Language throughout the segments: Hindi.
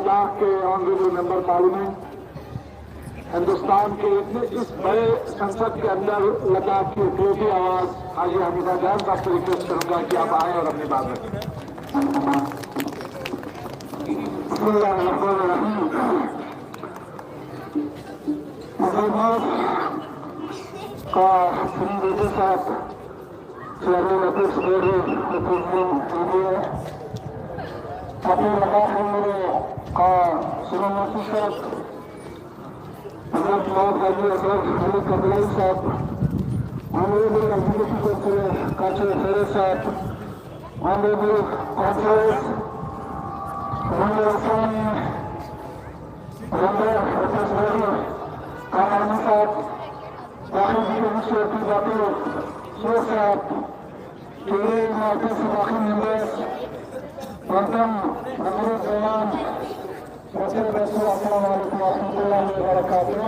लद्दाख के ऑनरेबल मेंबर पार्लियामेंट, हिंदुस्तान के इस बड़े संसद के अंदर लद्दाख की इकलौती आवाज हाजी हमीदा जान साहब से रिक्वेस्ट करूंगा कि आप आए और अपनी बात रखें। का श्री रेड्डी साहब चेयरमैन अध्यक्ष अपने लद्दाख का सुरमसी साहब हजरत हमीद कबलाई साहब ऑनरेबल एग्जीक्यूटिव काउंसिलर फेरे साहब ऑनरेबल कॉन्फ्रेंस कामानी साहब दाखिल की जाती शेख साहब केरे इमारती से दाखिल मेंबर्स वेलकम अमरूद जवान अस्सलाम वालेकुम रहमतुल्लाहि व बरकातुहू।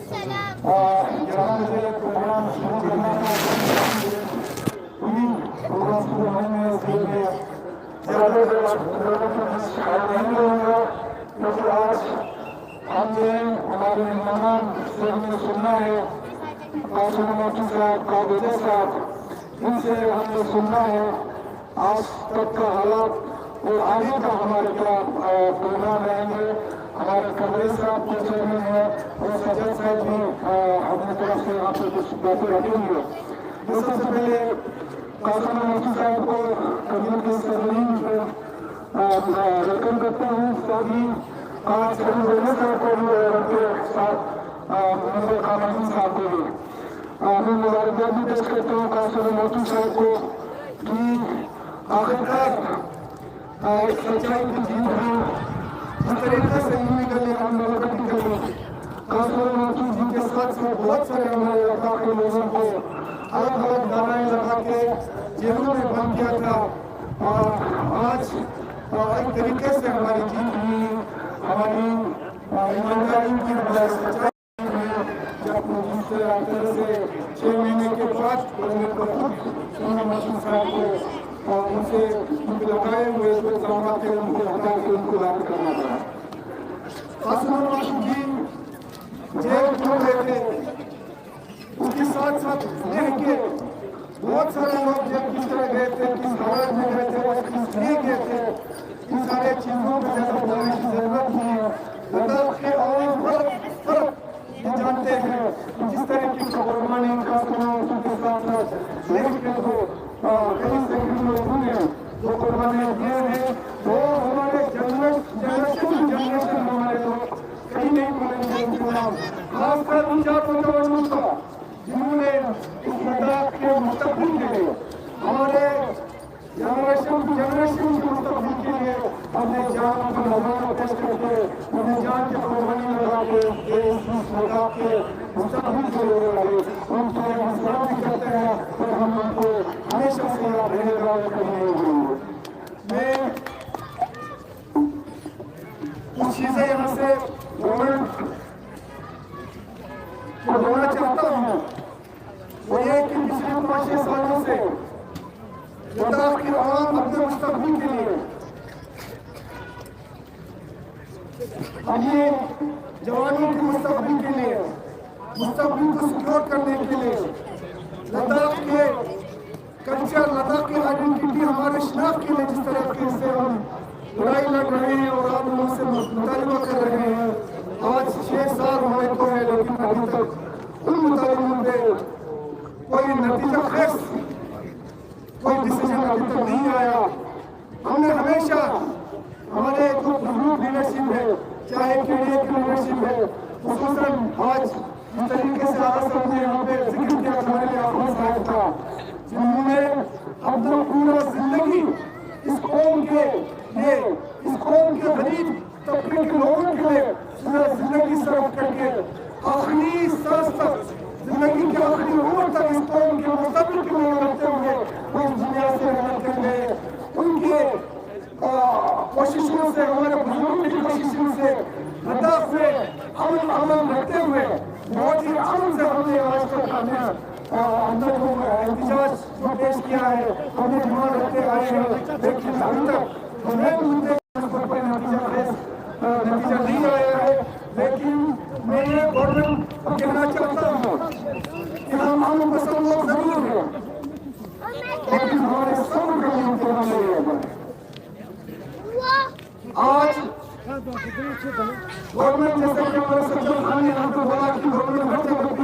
जनाब ये प्रोग्राम शुरू करने प्रोग्राम शुरू होने के लिए ज़्यादा लोगों को शायद नहीं होंगे, क्योंकि आज हमने हमारे मेहमान से हमने सुनना है कासिम मोती साहब का बेटा साहब, इनसे हमने सुनना है आज तक का हालात और आगे का हमारे क्या प्रोग्राम रहेंगे। हमारे कमरे साहब के चेयरमैन है और सजद साहब भी अपनी तरफ से यहाँ पे कुछ बातें रखेंगे। इससे पहले कासिम मोती साहब को कबीर के सरजमीन पे वेलकम करता हूँ। साथ ही आज कबीर रेड्डी साहब को भी और उनके साथ मेरे कामानी साहब को भी मैं मुबारकबाद भी पेश करता हूँ कासिम मोती साहब को कि आखिरकार सच्चाई की जीत है। इस तरीके से नहीं निकले हम लोगों की निकले कासिम मोती जी के साथ में बहुत सारे हमारे लद्दाख के लोगों को अलग अलग नाराएं लगा के जेलों में बंद किया था और आज एक तरीके से हमारी जीत हुई, हमारी ईमानदारी की बजाय सच्चाई जब अपने जीत से आकर से 6 महीने के बाद उनसे उनके लगाए हुए इल्जाम थे उनको हटा के उनको लागू करना पड़ा। कासिम जी जेल क्यों गए थे, उसके साथ साथ के बहुत सारे लोग जब किस तरह गए थे, किस हालत में गए थे, किस लिए गए थे, इन सारे चीजों पर ज्यादा बोलने की जरूरत नहीं है। लद्दाख के आवाम ये जानते हैं जिस तरह की कुर्बानी कासिम के साथ लेकिन वो कई सैकड़ों लोगों ने जो कुर्बानियां दिए हैं वो हमारे जनरेशन हमारे लोग कहीं नहीं भूलेंगे उनके नाम, खासकर उन जातों जवानों का जिन्होंने इस लद्दाख के मुस्तकबिल के लिए हमारे जनरेशन के मुस्तकबिल के लिए अपने जान को लगा पेश करके अपने जान की कुर्बानी लगा के लद्दाख के मुस्तकबिल के लिए उनको हम सलाम करते हैं और हम उनको हमेशा से याद रहेगा और कभी नहीं भूलेंगे। मैं कुछ चीजें यहाँ से बोलना चाहता हूँ, वो ये कि पिछले 5-6 सालों से लद्दाख की आवाम अपने मुस्तकबिल के लिए अपने जवानों के मुस्तकबिल के लिए मुस्तकबिल को सिक्योर करने के लिए लद्दाख के कल्चर, लद्दाख की आइडेंटिटी, हमारे शनाख्त के लिए जिस तरह से हम लड़ाई लड़ रहे हैं और आप लोगों से मुतालिबा कर रहे हैं। आज 6 साल हमारे को है लेकिन अभी तक उन मुतालिबों पे कोई नतीजा खैर कोई डिसीजन अभी तक नहीं आया। हमने हमेशा हमारे जो लीडरशिप है, चाहे केडीए की लीडरशिप है, खुसूसन आज इस तरीके से आज हमने यहाँ पे जिक्र किया हमारे आफूज साहब का, जिन्होंने अपना पूरा जिंदगी इस कौम के लिए, इस कौम के गरीब तबके के लोगों के लिए पूरा जिंदगी सर्व करके आखिरी सांस तक, जिंदगी के आखिरी उम्र तक इस कौम के मुस्तकबिल के लिए लड़ते हुए वो इस दुनिया से रहते हुए उनके कोशिशों से, हमारे बुजुर्गों की कोशिशों से लद्दाख में अमन रखते हुए बहुत ही अमन से हमने आज तक हमने अंदर को एहतजाज जो पेश किया है, हमने डिमांड रखते आए हैं, लेकिन अभी तक हमें मुद्दे पर कोई नतीजा आज गवर्नमेंट जैसे कि हमारे सज्जन खान ने हमको बोला कि गवर्नमेंट हर जगह पे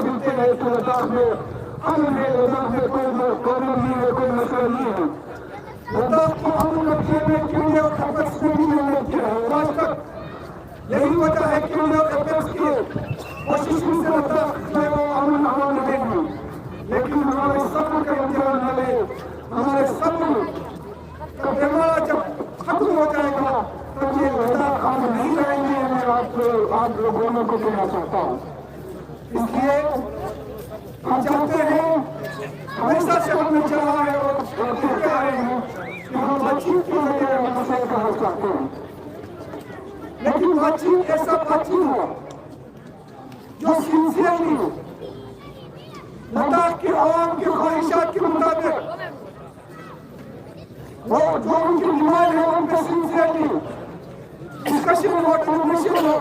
मिलते रहे तो लद्दाख में अमन है, लद्दाख में कोई प्रॉब्लम नहीं है, कोई मसला नहीं है। लद्दाख को अमन रखने में क्यों और एपेक्स में भी मेहनत किया है। आज तक यही वजह है कि और एपेक्स की कोशिश से लद्दाख में वो अमन रहेगी। लेकिन हमारे सब्र का इम्तिहान न ले, हमारे सब्र का पैमाना जब खत्म हो जाएगा तो ये लद्दाख हम नहीं रहेंगे। मैं आप लोगों को कहना चाहता हूँ। इसलिए हम चाहते हैं, हमेशा से हमने चला है और कहते आए हैं कि हम बातचीत के लिए मसले का हल चाहते हैं। लेकिन बातचीत ऐसा बातचीत हो जो सिंसियरली लद्दाख के आवाम की ख्वाहिशात के मुताबिक वो जो उनकी डिमांड है उन पर सिंसियरली डिस्कशन हो, डिस्कशन हो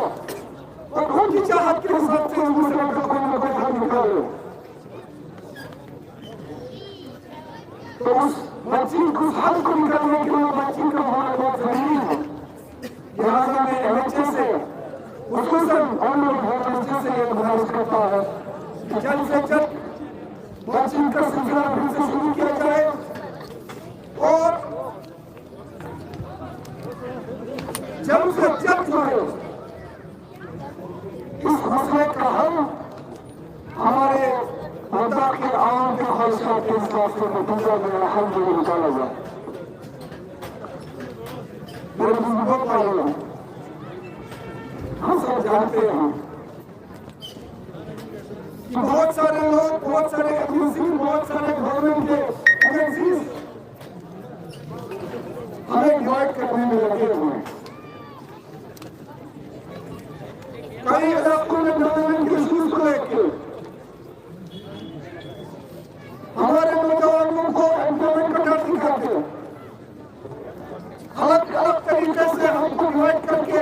और उनकी चाहत के हिसाब से उस मसले का कोई ना कोई हल निकाले। तो उस बातचीत को हल को निकालने के लिए बातचीत का होना बहुत जरूरी है। लिहाजा मैं एमएचए से खुसूसन और लोग से ये गुजारिश करता है कि जल्द से जल्द बातचीत का सिलसिला फिर से शुरू किया जाए और जल्द से जल्द जो है इस मसले का हल हमारे लद्दाख के आवाम के ख्वाहिशात के हिसाब से नतीजा में हल जो निकाला जाए। मेरे बुजुर्गों भाइयों, हम सब जानते हैं कि बहुत सारे लोग, बहुत सारे एजेंसी, बहुत सारे गवर्नमेंट के एजेंसीज हमें डिवाइड करने में लगे हुए हैं। कई इलाकों में गवर्नमेंट के इश्यूज को लेकर हमारे नौजवानों को एम्प्लॉयमेंट का डर दिखाते, अलग अलग तरीके से हमको डिवाइड करके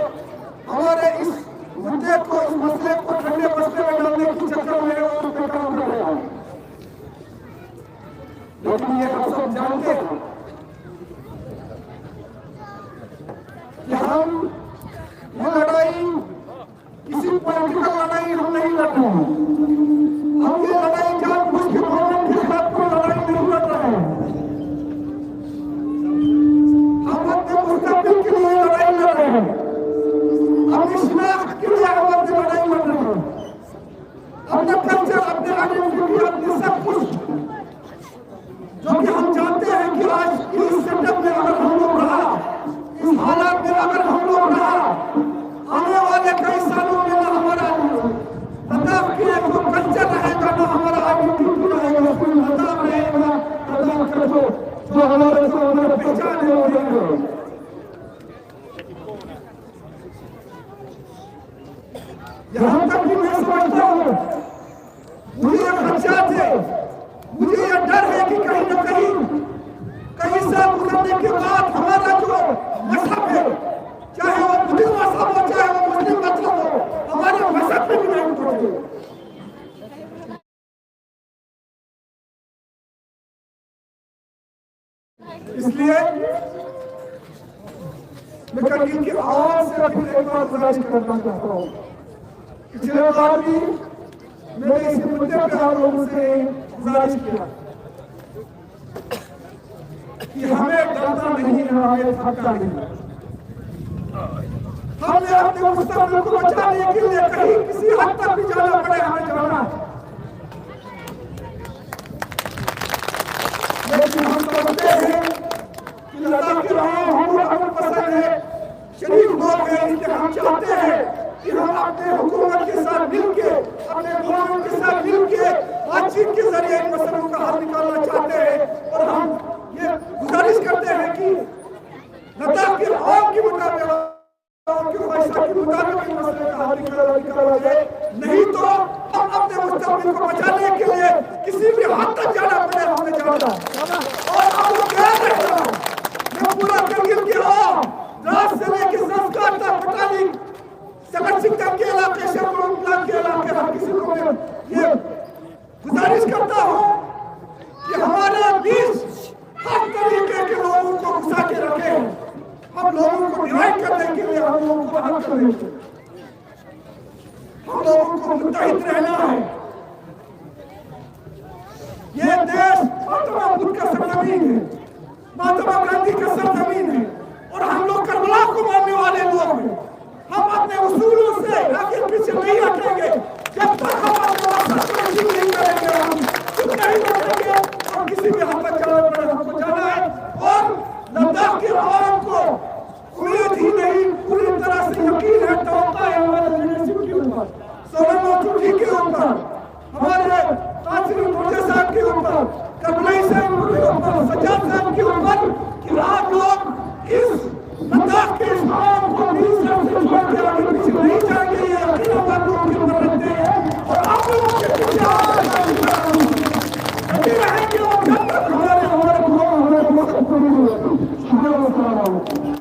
हमारे इस मुद्दे को, इस मसले को ठंडे मसले में डालने की चक्कर में और उस पर काम कर रहे हैं। लेकिन ये हम सब जानते हैं कि हम ये लड़ाई किसी पॉलिटिकल लड़ाई हम नहीं लड़ रहे हैं। हम ये लड़ाई जानबूझ के गवर्नमेंट के खिलाफ कोई लड़ाई नहीं लड़ रहे हैं। हम अपने मुस्तकबिल के लिए लड़ाई लड़ रहे हैं। हम इस शनाख्त के लिए आवाज से लड़ाई लड़ रहे हैं। अपने कल्चर, अपने आइडेंटिटी, अपने सब कुछ जो कि हम जानते हैं कि आज इस सेटअप में अगर हम लोग रहा, इस हालात में अगर हम लोग रहा, आने वाले कई सालों में हमारा लद्दाख के जो कल्चर रहेगा, ना हमारा आइडेंटिटी रहेगा, कोई लद्दाख रहेगा, लद्दाख का जो हमारे पहचान है वो रहेगा। यहाँ तक भी मैं समझता हूँ, मुझे ये खदशात है, मुझे ये डर है कि कहीं न कहीं कई साल गुजरने के बाद हमारा जो मजहब है, चाहे वो बुद्धिस्ट मजहब हो, चाहे वो मुस्लिम मजहब हो, हमारे मजहब में भी नहीं उतरेंगे। इसलिए मैं कल की आवाज से फिर एक बार गुजारिश करना चाहता हूँ। पिछले बार भी मैंने इस मुद्दे पर आप लोगों से गुजारिश किया कि हमें डरना नहीं है, हमें थकना नहीं है। हमें अपने मुस्तकबिल को बचाने के लिए कहीं किसी हद तक भी जाना पड़े, हमें जाना। लेकिन हम समझते हैं कि लद्दाख के आवाम हम लोग अमन पसंद है, शरीफ लोग हैं, इसलिए हम चाहते हैं कि हम अपने हुकूमत के साथ मिलकर, अपने गवर्नमेंट के साथ मिलकर बातचीत के जरिए इन मसलों का हल निकालना चाहते हैं। और हम ये गुजारिश करते हैं कि लद्दाख के आवाम के मुताबिक, की ख्वाहिशात के मुताबिक इन मसले का हल निकाला जाए। नहीं तो हम अपने मुस्तकबिल को बचाने के लिए किसी भी हद तक जाना पड़े, हमें जाना। और आप लोग याद रखना, मैं पूरा करगिल के आवाम, रात से लेकर संस्कार तक, पटाली सकट तक के इलाके, शेरपुर के इलाके, हर किसी को मैं ये गुजारिश करता हूँ कि हमारे बीच हर तरीके के लोगों को घुसा के रखें, हम लोगों को अन्याय करने के लिए हम लोगों को हल करेंगे। हम लोगों को मुत्तहिद रहना है। ये देश महात्मा बुद्ध का सरजमीन है, महात्मा गांधी का सरजमीन है और हम लोग करबला को मानने